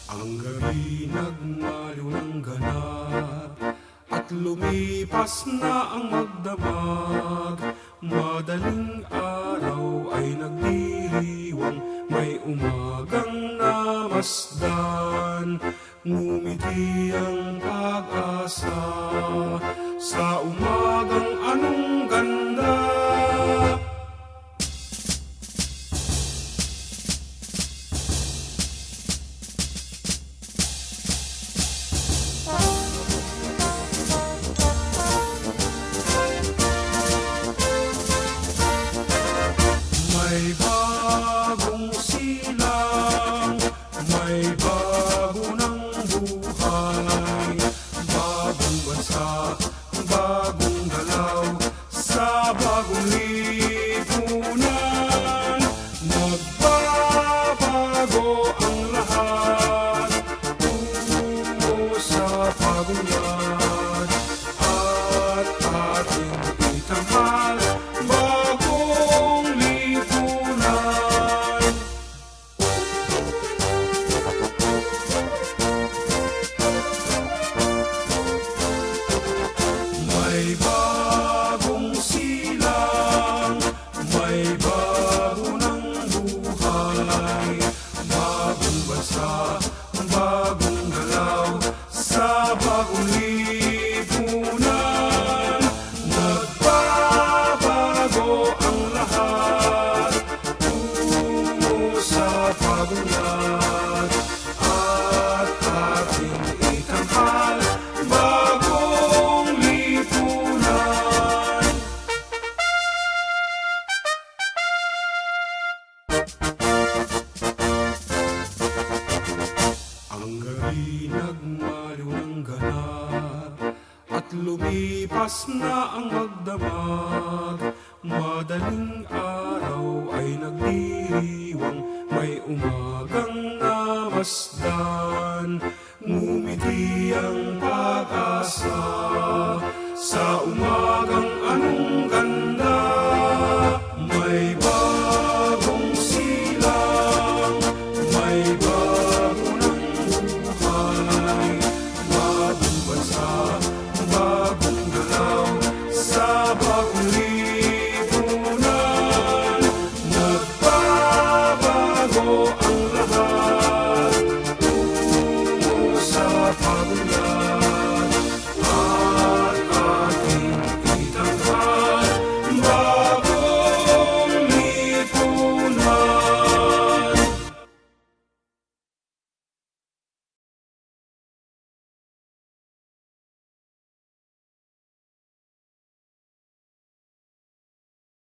Ang gabi nagmaliw ng ganap at lumipas na ang magdamag. Madaling araw ay nagdiriwang, may umagang namasdan. Ngumiti ang pag-asa sa umagang anong ganda. May bagong silang, may bago ng buhay, bagong bansa, bagong galaw, sa bagong lipunan. Magbabago ang lahat, tungo sa pagunlad, at ating itanghal bagong lipunan. May bagong silang, may bago ng buhay, bagong bansa, bagong galaw, sa bagong lipunan. Nagbabago ang lahat, tungo sa pagunlad, at ating itanghal bagong lipunan. Ang gabi nagmaliw ng ganap at lumipas na ang magdamag. Madaling araw ay nagdiriwang, may umagang namasdan.